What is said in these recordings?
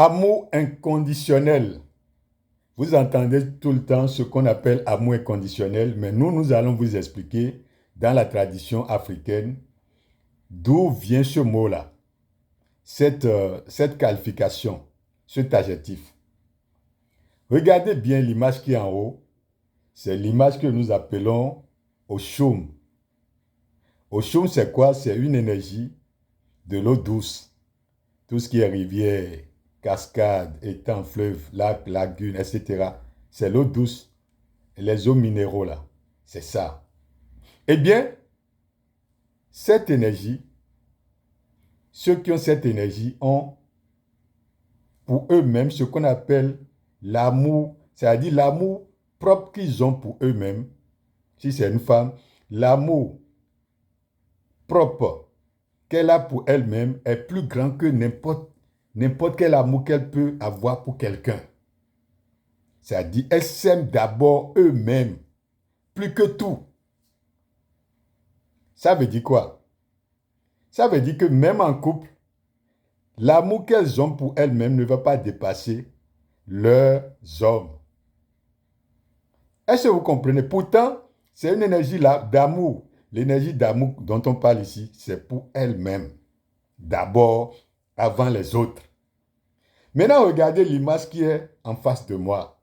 Amour inconditionnel. Vous entendez tout le temps ce qu'on appelle amour inconditionnel, mais nous allons vous expliquer dans la tradition africaine d'où vient ce mot-là, cette qualification, cet adjectif. Regardez bien l'image qui est en haut. C'est l'image que nous appelons Oshum. Oshum, c'est quoi? C'est une énergie de l'eau douce. Tout ce qui est rivière, cascade, étang, fleuve, lac, lagune, etc. C'est l'eau douce. Et les eaux minéraux, là. C'est ça. Eh bien, cette énergie, ceux qui ont cette énergie ont pour eux-mêmes ce qu'on appelle l'amour, c'est-à-dire l'amour propre qu'ils ont pour eux-mêmes. Si c'est une femme, l'amour propre qu'elle a pour elle-même est plus grand que n'importe quel amour qu'elle peut avoir pour quelqu'un. C'est-à-dire, elles s'aiment d'abord eux-mêmes, plus que tout. Ça veut dire quoi? Ça veut dire que même en couple, l'amour qu'elles ont pour elles-mêmes ne va pas dépasser leurs hommes. Est-ce que vous comprenez? Pourtant, c'est une énergie d'amour. L'énergie d'amour dont on parle ici, c'est pour elles-mêmes. D'abord, avant les autres. Maintenant, regardez l'image qui est en face de moi.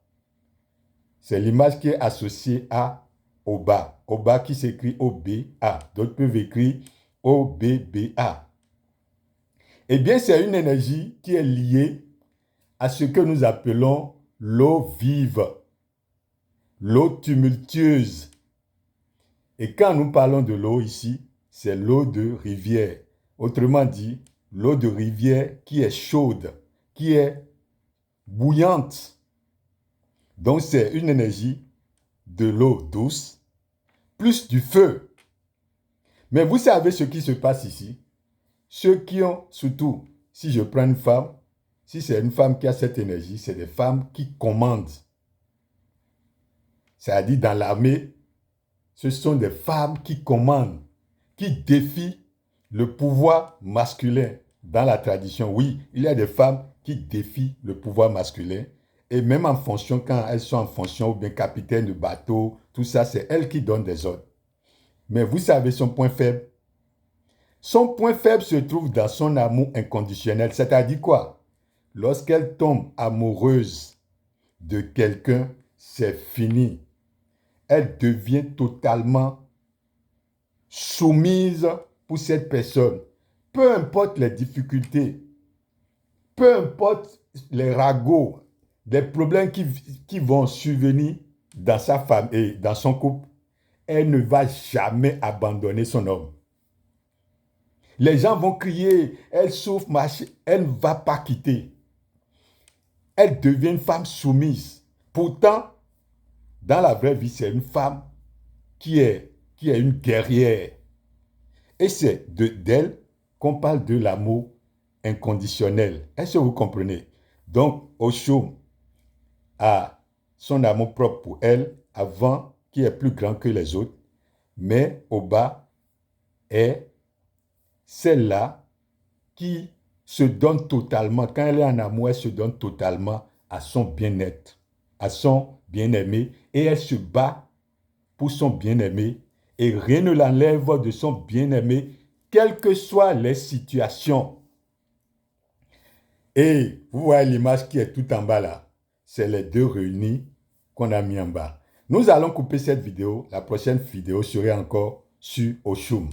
C'est l'image qui est associée à Oba. Oba qui s'écrit O-B-A. D'autres peuvent écrire O-B-B-A. Eh bien, c'est une énergie qui est liée à ce que nous appelons l'eau vive, l'eau tumultueuse. Et quand nous parlons de l'eau ici, c'est l'eau de rivière. Autrement dit, l'eau de rivière qui est chaude, qui est bouillante. Donc, c'est une énergie de l'eau douce, plus du feu. Mais vous savez ce qui se passe ici? Ceux qui ont, surtout, si je prends une femme, si c'est une femme qui a cette énergie, c'est des femmes qui commandent. C'est-à-dire, dans l'armée, ce sont des femmes qui commandent, qui défient le pouvoir masculin. Dans la tradition, oui, il y a des femmes qui défient le pouvoir masculin. Et même en fonction, quand elles sont en fonction, ou bien capitaine de bateau, tout ça, c'est elles qui donnent des ordres. Mais vous savez son point faible? Son point faible se trouve dans son amour inconditionnel. C'est-à-dire quoi? Lorsqu'elle tombe amoureuse de quelqu'un, c'est fini. Elle devient totalement soumise pour cette personne. Peu importe les difficultés, peu importe les ragots, les problèmes qui vont survenir dans sa femme et dans son couple, elle ne va jamais abandonner son homme. Les gens vont crier, elle souffre, elle ne va pas quitter. Elle devient une femme soumise. Pourtant, dans la vraie vie, c'est une femme qui est une guerrière. Et c'est d'elle qu'on parle de l'amour inconditionnel. Est-ce que vous comprenez? Donc, Oshun a son amour propre pour elle, avant, qui est plus grand que les autres. Mais Oba est celle-là qui se donne totalement, quand elle est en amour, elle se donne totalement à son bien-être, à son bien-aimé, et elle se bat pour son bien-aimé, et rien ne l'enlève de son bien-aimé, quelles que soient les situations. Et vous voyez l'image qui est tout en bas là, c'est les deux réunis qu'on a mis en bas. Nous allons couper cette vidéo, la prochaine vidéo serait encore sur Oshun.